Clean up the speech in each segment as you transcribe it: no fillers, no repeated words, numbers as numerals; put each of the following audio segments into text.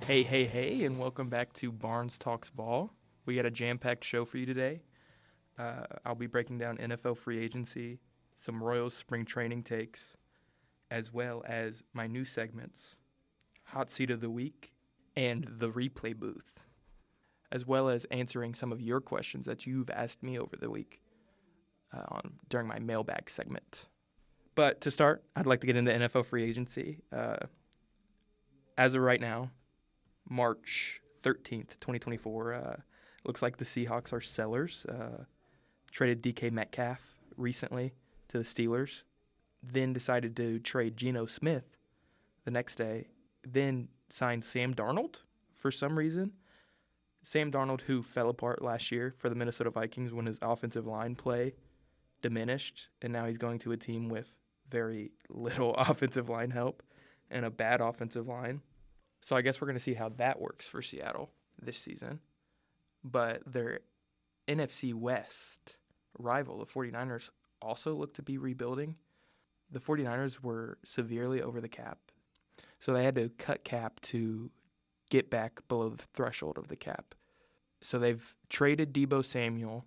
Hey, and welcome back to Barnes Talks Ball. We got a jam-packed show for you today. I'll be breaking down NFL free agency, some Royals spring training takes, as well as my new segments, Hot Seat of the Week, and the Replay Booth, as well as answering some of your questions that you've asked me over the week during my mailbag segment. But to start, I'd like to get into NFL free agency. As of right now, March 13th, 2024, looks like the Seahawks are sellers. Traded DK Metcalf recently to the Steelers, then decided to trade Geno Smith the next day, then signed Sam Darnold for some reason. Sam Darnold, who fell apart last year for the Minnesota Vikings when his offensive line play diminished, and now he's going to a team with very little offensive line help and a bad offensive line. So I guess we're going to see how that works for Seattle this season. But their NFC West rival, the 49ers, also look to be rebuilding. The 49ers were severely over the cap, so they had to cut cap to get back below the threshold of the cap. So they've traded Deebo Samuel.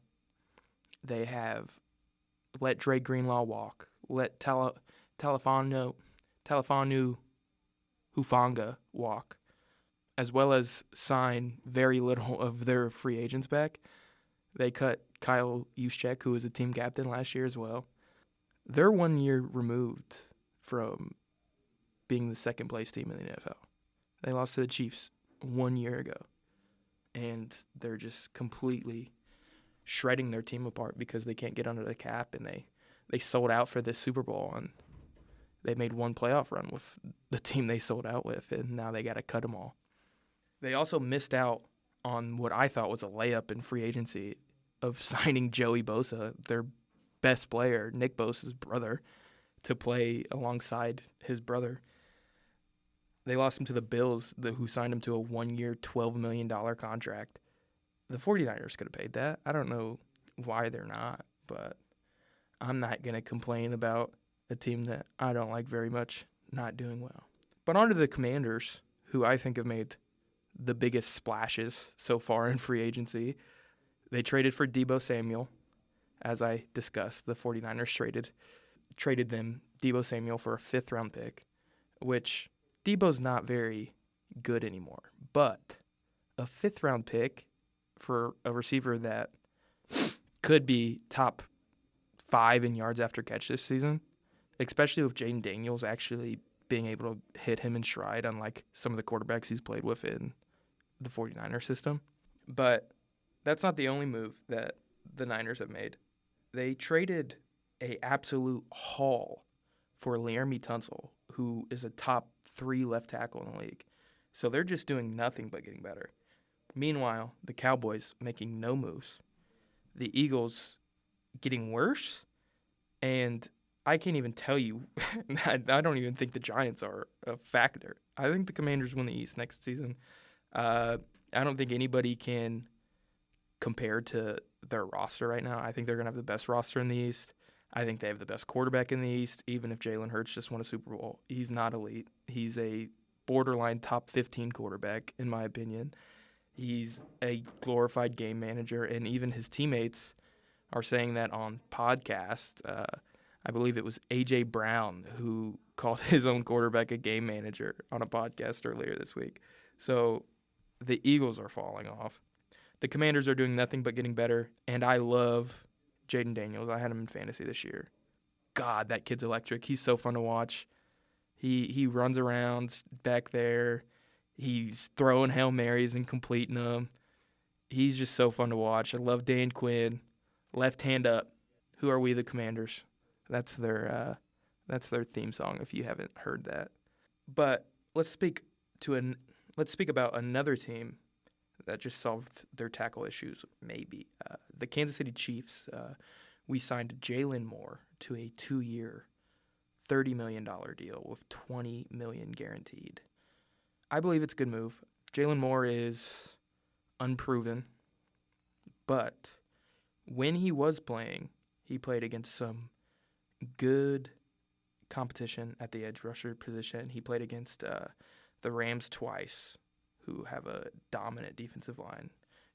They have let Dre Greenlaw walk, let Talifanu Hufanga walk, as well as sign very little of their free agents back. They cut Kyle Juszczyk, who was a team captain last year as well. They're 1 year removed from being the second-place team in the NFL. They lost to the Chiefs 1 year ago, and they're just completely shredding their team apart because they can't get under the cap, and they sold out for this Super Bowl, and they made one playoff run with the team they sold out with, and now they got to cut them all. They also missed out on what I thought was a layup in free agency of signing Joey Bosa, their best player, Nick Bosa's brother, to play alongside his brother. They lost him to the Bills, who signed him to a 1 year, $12 million contract. The 49ers could have paid that. I don't know why they're not, but I'm not going to complain about a team that I don't like very much not doing well. But on to the Commanders, who I think have made the biggest splashes so far in free agency. They traded for Deebo Samuel. As I discussed, the 49ers traded them Deebo Samuel for a 5th-round pick, which Deebo's not very good anymore. But a 5th-round pick for a receiver that could be top 5 in yards after catch this season, especially with Jaden Daniels actually being able to hit him in stride, unlike some of the quarterbacks he's played with in the 49er system. But that's not the only move that the Niners have made. They traded a absolute haul for Laramie Tunsil, who is a top 3 left tackle in the league. So they're just doing nothing but getting better. Meanwhile, the Cowboys making no moves. The Eagles getting worse, and I can't even tell you. I don't even think the Giants are a factor. I think the Commanders win the East next season. I don't think anybody can compare to their roster right now. I think they're going to have the best roster in the East. I think they have the best quarterback in the East, even if Jalen Hurts just won a Super Bowl. He's not elite. He's a borderline top 15 quarterback, in my opinion. He's a glorified game manager, and even his teammates are saying that on podcasts. I believe it was A.J. Brown who called his own quarterback a game manager on a podcast earlier this week. So the Eagles are falling off. The Commanders are doing nothing but getting better, and I love Jaden Daniels. I had him in fantasy this year. God, that kid's electric. He's so fun to watch. He runs around back there. He's throwing Hail Marys and completing them. He's just so fun to watch. I love Dan Quinn. Left hand up. Who are we, the Commanders? That's their theme song if you haven't heard that. But let's speak about another team that just solved their tackle issues, maybe. The Kansas City Chiefs, we signed Jalen Moore to a 2-year, $30 million deal with $20 million guaranteed. I believe it's a good move. Jalen Moore is unproven, but when he was playing, he played against some good competition at the edge rusher position. He played against the Rams twice, who have a dominant defensive line.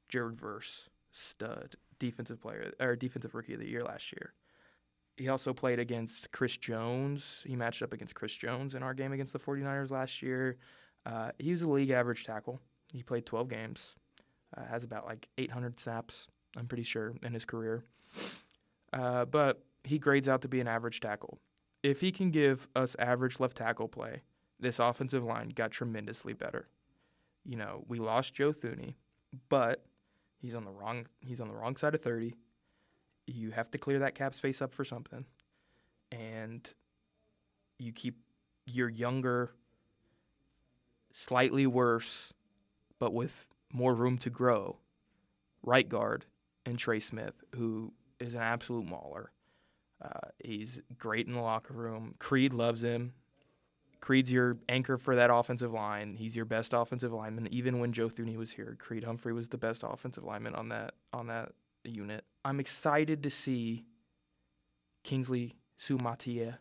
Jared Verse, stud, defensive rookie of the year last year. He also played against Chris Jones. He matched up against Chris Jones in our game against the 49ers last year. He was a league average tackle. He played 12 games. Has about like 800 snaps, I'm pretty sure, in his career. But he grades out to be an average tackle. If he can give us average left tackle play, this offensive line got tremendously better. You know, we lost Joe Thuney, but he's on the wrong side of 30. You have to clear that cap space up for something. And you keep your younger, slightly worse, but with more room to grow, right guard and Trey Smith, who is an absolute mauler. He's great in the locker room. Creed loves him. Creed's your anchor for that offensive line. He's your best offensive lineman. Even when Joe Thuney was here, Creed Humphrey was the best offensive lineman on that unit. I'm excited to see Kingsley Sumatia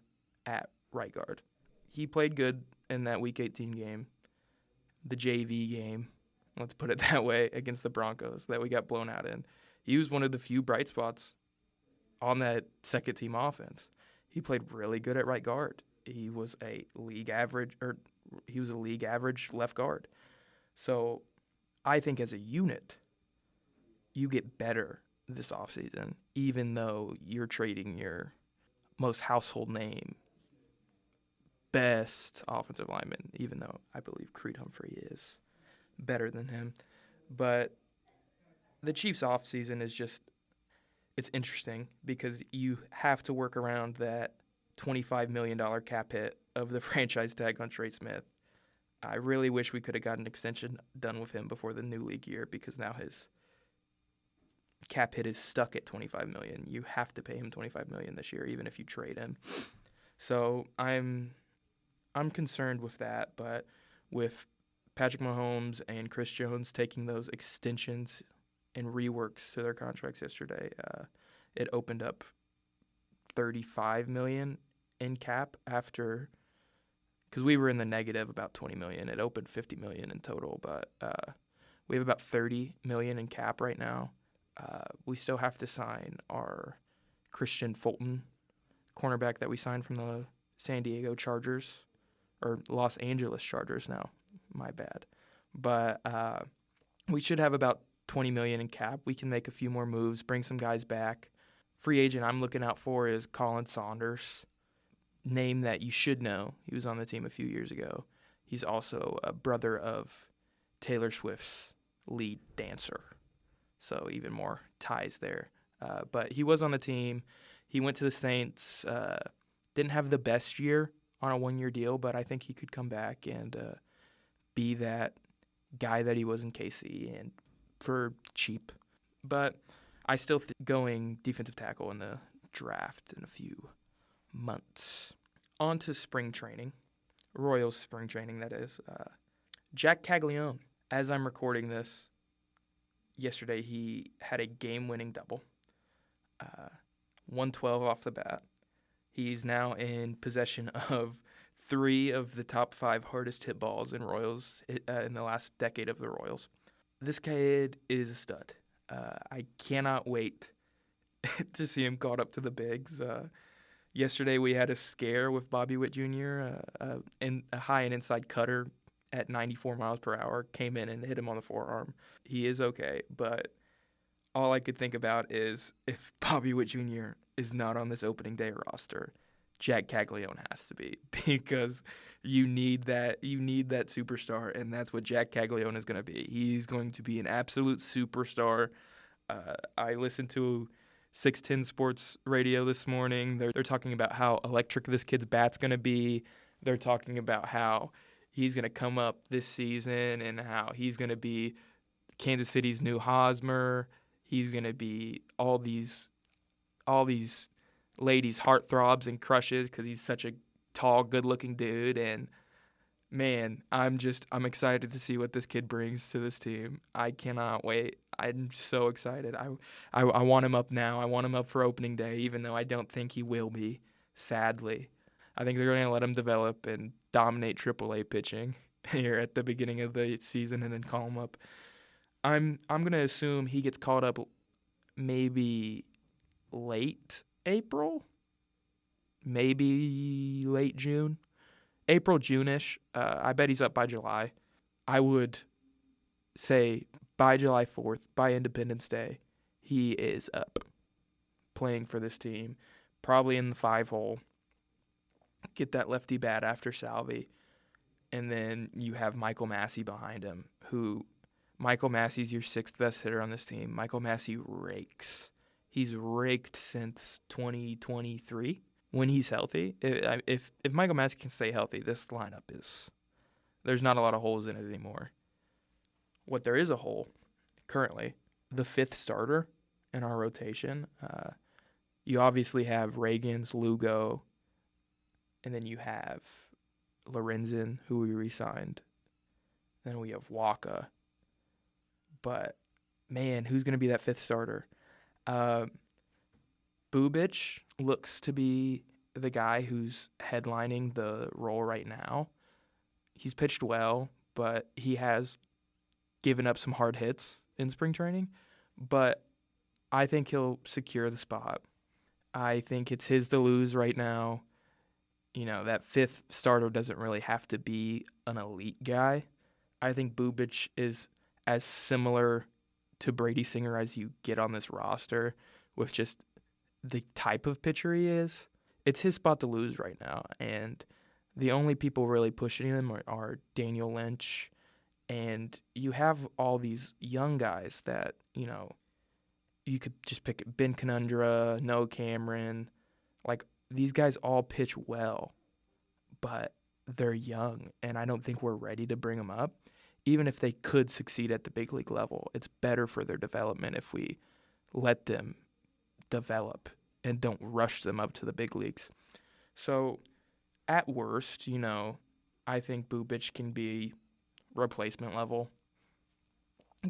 at right guard. He played good in that Week 18 game, the JV game, let's put it that way, against the Broncos that we got blown out in. He was one of the few bright spots on that second-team offense. He played really good at right guard. He was a league average left guard. So I think as a unit, you get better this offseason, even though you're trading your most household name, best offensive lineman, even though I believe Creed Humphrey is better than him. But the Chiefs' offseason is just, it's interesting because you have to work around that $25 million cap hit of the franchise tag on Trey Smith. I really wish we could have gotten an extension done with him before the new league year because now his cap hit is stuck at $25 million. You have to pay him $25 million this year, even if you trade him. So I'm concerned with that, but with Patrick Mahomes and Chris Jones taking those extensions and reworks to their contracts yesterday, it opened up $35 million in cap after, because we were in the negative about $20 million. It opened $50 million in total, but we have about $30 million in cap right now. We still have to sign our Christian Fulton cornerback that we signed from the San Diego Chargers, or Los Angeles Chargers now, my bad. But we should have about $20 million in cap. We can make a few more moves, bring some guys back. Free agent I'm looking out for is Colin Saunders, name that you should know. He was on the team a few years ago. He's also a brother of Taylor Swift's lead dancer, so even more ties there. But he was on the team. He went to the Saints, didn't have the best year on a one-year deal, but I think he could come back and be that guy that he was in KC and for cheap. But I still going defensive tackle in the draft in a few months. On to spring training, Royals spring training, that is. Jack Caglione, as I'm recording this, yesterday he had a game-winning double, 112 off the bat. He's now in possession of 3 of the top 5 hardest hit balls in Royals in the last decade of the Royals. This kid is a stud. I cannot wait to see him caught up to the bigs. Yesterday we had a scare with Bobby Witt Jr. And a high and inside cutter at 94 miles per hour came in and hit him on the forearm. He is okay, but all I could think about is if Bobby Witt Jr. is not on this opening day roster, Jack Caglione has to be, because you need that superstar, and that's what Jack Caglione is going to be. He's going to be an absolute superstar. I listened to 610 Sports Radio this morning. They're talking about how electric this kid's bat's going to be. They're talking about how he's going to come up this season and how he's going to be Kansas City's new Hosmer. He's going to be all these ladies' heartthrobs and crushes because he's such a tall, good-looking dude. And, man, I'm excited to see what this kid brings to this team. I cannot wait. I'm so excited. I want him up now. I want him up for opening day, even though I don't think he will be, sadly. I think they're going to let him develop and dominate AAA pitching. here at the beginning of the season and then call him up. I'm gonna assume he gets called up maybe late April, maybe late June, April, June-ish. I bet he's up by July. I would say by July 4th, by Independence Day, he is up playing for this team, probably in the 5-hole. Get that lefty bat after Salvi, and then you have Michael Massey behind him, who Michael Massey's your sixth best hitter on this team. Michael Massey rakes. He's raked since 2023 when he's healthy. If Michael Massey can stay healthy, this lineup there's not a lot of holes in it anymore. What there is a hole currently, the fifth starter in our rotation. You obviously have Reagans, Lugo, and then you have Lorenzen, who we re-signed. Then we have Waka. But, man, who's going to be that fifth starter? Bubic looks to be the guy who's headlining the role right now. He's pitched well, but he has given up some hard hits in spring training. But I think he'll secure the spot. I think it's his to lose right now. You know, that fifth starter doesn't really have to be an elite guy. I think Bubic is as similar to Brady Singer as you get on this roster with just the type of pitcher he is. It's his spot to lose right now, and the only people really pushing him are Daniel Lynch, and you have all these young guys that, you know, you could just pick Ben Conundra, Noah Cameron. Like, these guys all pitch well, but they're young, and I don't think we're ready to bring them up. Even if they could succeed at the big league level, it's better for their development if we let them develop and don't rush them up to the big leagues. So, at worst, you know, I think Bubic can be replacement level.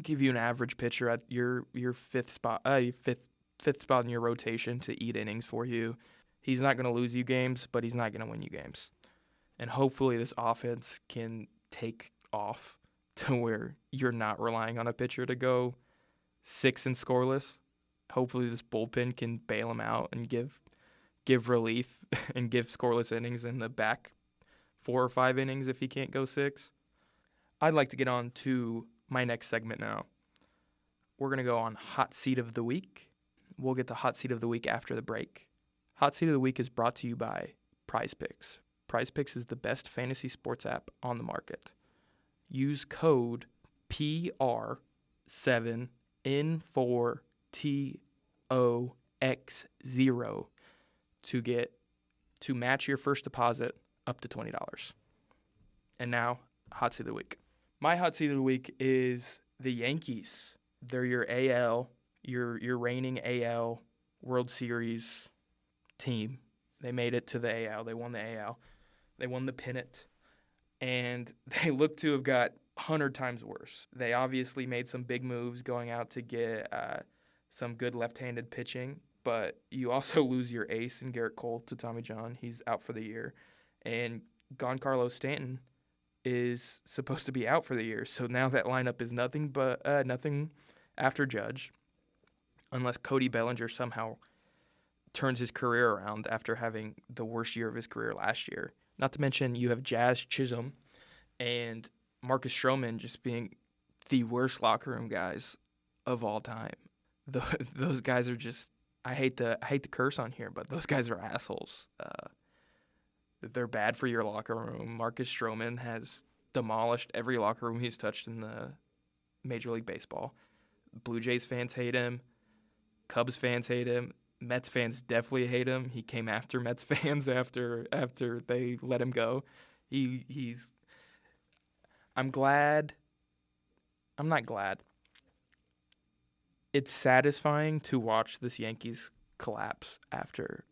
Give you an average pitcher at your fifth spot in your rotation to eat innings for you. He's not going to lose you games, but he's not going to win you games. And hopefully this offense can take off to where you're not relying on a pitcher to go 6 and scoreless. Hopefully this bullpen can bail him out and give relief and give scoreless innings in the back 4 or 5 innings if he can't go 6. I'd like to get on to my next segment now. We're going to go on Hot Seat of the Week. We'll get to Hot Seat of the Week after the break. Hot Seat of the Week is brought to you by Prize Picks. Prize Picks is the best fantasy sports app on the market. Use code PR7N4TOX0 to match your first deposit up to $20. And now, Hot Seat of the Week. My Hot Seat of the Week is the Yankees. They're your AL, your reigning AL World Series team. They made it to the AL. They won the AL. They won the pennant. And they look to have got 100 times worse. They obviously made some big moves going out to get some good left-handed pitching, but you also lose your ace in Garrett Cole to Tommy John. He's out for the year. And Giancarlo Stanton is supposed to be out for the year. So now that lineup is nothing after Judge, unless Cody Bellinger somehow turns his career around after having the worst year of his career last year. Not to mention you have Jazz Chisholm and Marcus Stroman just being the worst locker room guys of all time. Those guys are just, I hate to curse on here, but those guys are assholes. They're bad for your locker room. Marcus Stroman has demolished every locker room he's touched in the Major League Baseball. Blue Jays fans hate him. Cubs fans hate him. Mets fans definitely hate him. He came after Mets fans after they let him go. I'm not glad. It's satisfying to watch this Yankees collapse after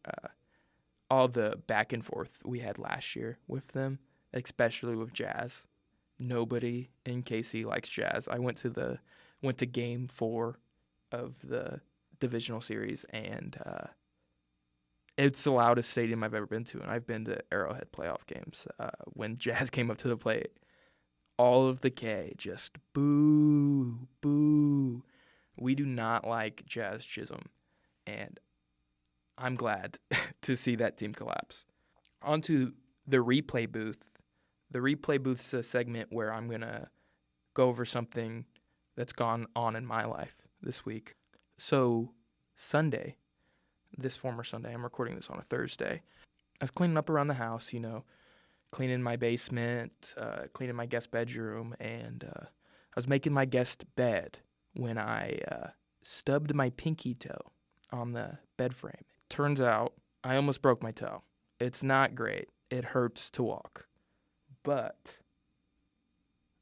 all the back and forth we had last year with them, especially with Jazz. Nobody in KC likes Jazz. I went to Game 4 of the divisional series, and it's the loudest stadium I've ever been to, and I've been to Arrowhead playoff games when Jazz came up to the plate. all of the K, just boo, boo. We do not like Jazz Chisholm, and I'm glad to see that team collapse. On to the replay booth. The replay booth's a segment where I'm going to go over something that's gone on in my life this week. So, Sunday, this former Sunday, I'm recording this on a Thursday. I was cleaning up around the house, cleaning my basement, cleaning my guest bedroom, and I was making my guest bed when I stubbed my pinky toe on the bed frame. Turns out I almost broke my toe. It's not great. It hurts to walk. But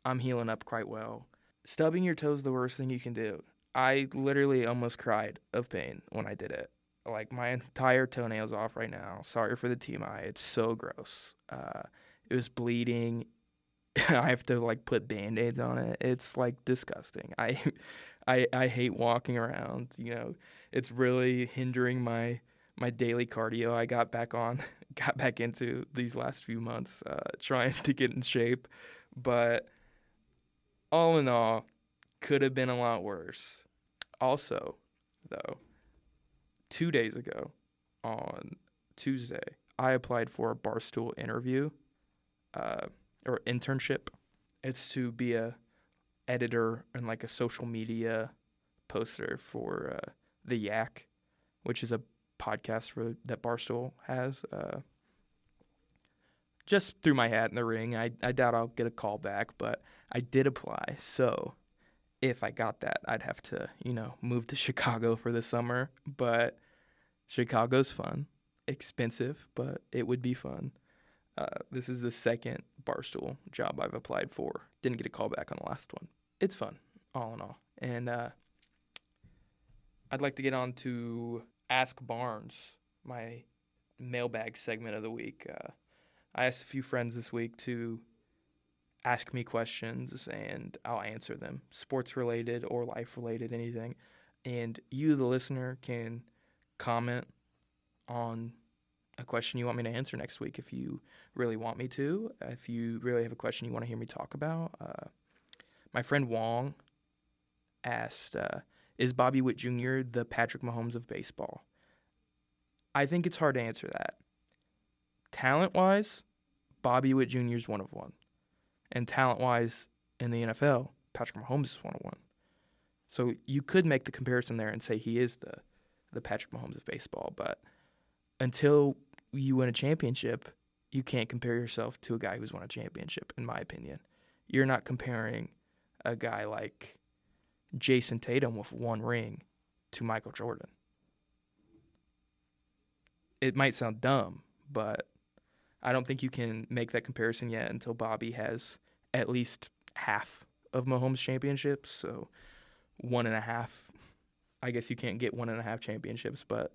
I'm healing up quite well. Stubbing your toe is the worst thing you can do. I literally almost cried of pain when I did it. Like, my entire toenail's off right now. Sorry for the TMI. It's so gross. It was bleeding. I have to, put Band-Aids on it. It's, disgusting. I hate walking around, It's really hindering my daily cardio I got back into these last few months, trying to get in shape. But all in all, could have been a lot worse. Also, though, 2 days ago, on Tuesday, I applied for a Barstool interview, or internship. It's to be a editor and a social media poster for The Yak, which is a podcast that Barstool has. Just threw my hat in the ring. I doubt I'll get a call back, but I did apply. So if I got that, I'd have to, move to Chicago for the summer. But Chicago's fun. Expensive, but it would be fun. This is the second Barstool job I've applied for. Didn't get a call back on the last one. It's fun, all in all. And I'd like to get on to Ask Barnes, my mailbag segment of the week. I asked a few friends this week to ask me questions, and I'll answer them, sports-related or life-related, anything. And you, the listener, can comment on a question you want me to answer next week if you really want me to. If you really have a question you want to hear me talk about. My friend Wong asked, is Bobby Witt Jr. the Patrick Mahomes of baseball? I think it's hard to answer that. Talent-wise, Bobby Witt Jr. is one of one. And talent-wise, in the NFL, Patrick Mahomes is one of one. So you could make the comparison there and say he is the Patrick Mahomes of baseball. But until you win a championship, you can't compare yourself to a guy who's won a championship, in my opinion. You're not comparing a guy like Jason Tatum with one ring to Michael Jordan. It might sound dumb, but I don't think you can make that comparison yet until Bobby has at least half of Mahomes' championships. So 1.5. I guess you can't get 1.5 championships, but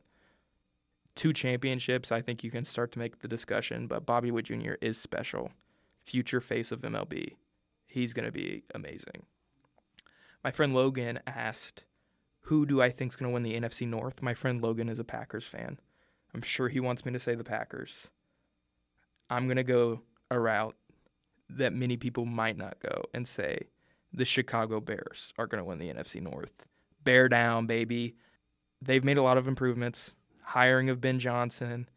2 championships, I think you can start to make the discussion. But Bobby Witt Jr. is special. Future face of MLB. He's going to be amazing. My friend Logan asked, who do I think is going to win the NFC North? My friend Logan is a Packers fan. I'm sure he wants me to say the Packers. I'm going to go a route that many people might not go and say the Chicago Bears are going to win the NFC North. Bear down, baby. They've made a lot of improvements. Hiring of Ben Johnson.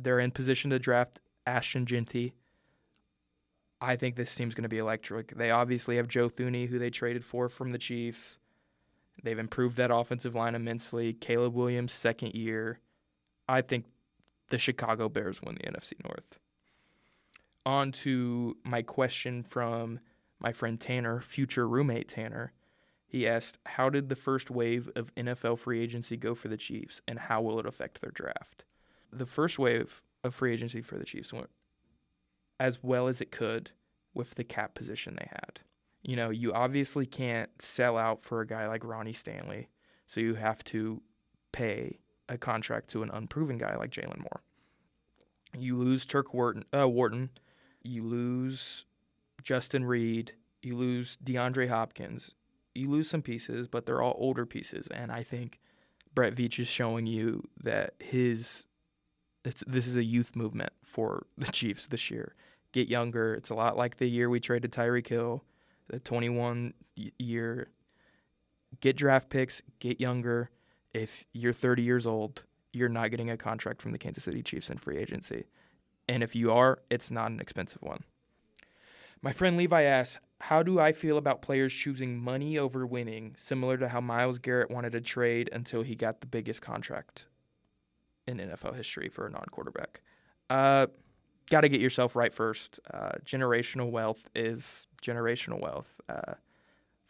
They're in position to draft Ashton Genty. I think this team's going to be electric. They obviously have Joe Thuney, who they traded for from the Chiefs. They've improved that offensive line immensely. Caleb Williams, second year. I think the Chicago Bears win the NFC North. On to my question from my friend Tanner, future roommate Tanner. He asked, how did the first wave of NFL free agency go for the Chiefs, and how will it affect their draft? The first wave of free agency for the Chiefs went as well as it could with the cap position they had. You obviously can't sell out for a guy like Ronnie Stanley, so you have to pay a contract to an unproven guy like Jalen Moore. You lose Turk Wharton. You lose Justin Reed. You lose DeAndre Hopkins. You lose some pieces, but they're all older pieces. And I think Brett Veach is showing you that this is a youth movement for the Chiefs this year. get younger. It's a lot like the year we traded Tyreek Hill, the 21 year. Get draft picks, get younger. If you're 30 years old, you're not getting a contract from the Kansas City Chiefs in free agency. And if you are, it's not an expensive one. My friend Levi asks, how do I feel about players choosing money over winning, similar to how Myles Garrett wanted to trade until he got the biggest contract in NFL history for a non-quarterback? Got to get yourself right first. Generational wealth is generational wealth.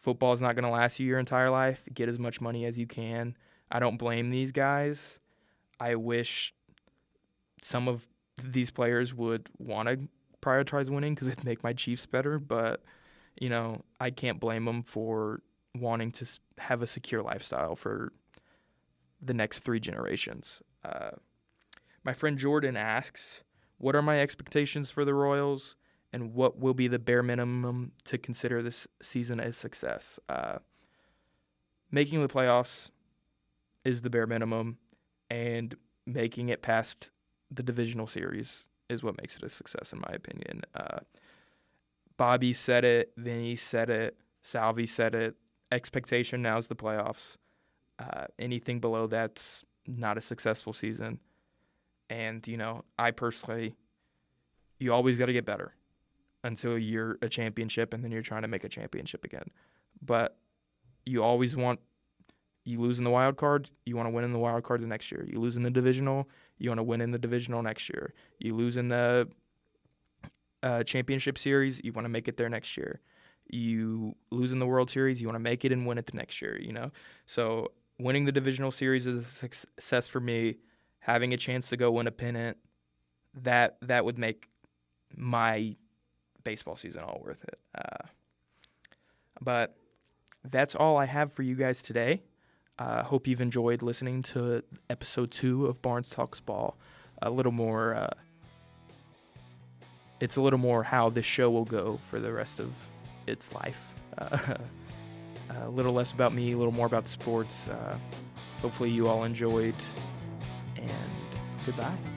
Football is not going to last you your entire life. Get as much money as you can. I don't blame these guys. I wish some of these players would want to prioritize winning because it'd make my Chiefs better, but I can't blame them for wanting to have a secure lifestyle for the next 3 generations. My friend Jordan asks, what are my expectations for the Royals, and what will be the bare minimum to consider this season a success? Making the playoffs is the bare minimum, and making it past the divisional series is what makes it a success, in my opinion. Bobby said it, Vinny said it, Salvi said it. Expectation now is the playoffs. Anything below that's not a successful season. And, I personally, you always got to get better until you're a championship, and then you're trying to make a championship again. But you always you lose in the wild card, you want to win in the wild card the next year. You lose in the divisional, you want to win in the divisional next year. You lose in the championship series, you want to make it there next year. You lose in the World Series, you want to make it and win it the next year, So winning the divisional series is a success for me. Having a chance to go win a pennant, that would make my baseball season all worth it. But that's all I have for you guys today. Hope you've enjoyed listening to episode 2 of Barnes Talks Ball. A little more, it's a little more how this show will go for the rest of its life. A little less about me, a little more about the sports. Hopefully you all enjoyed, and goodbye.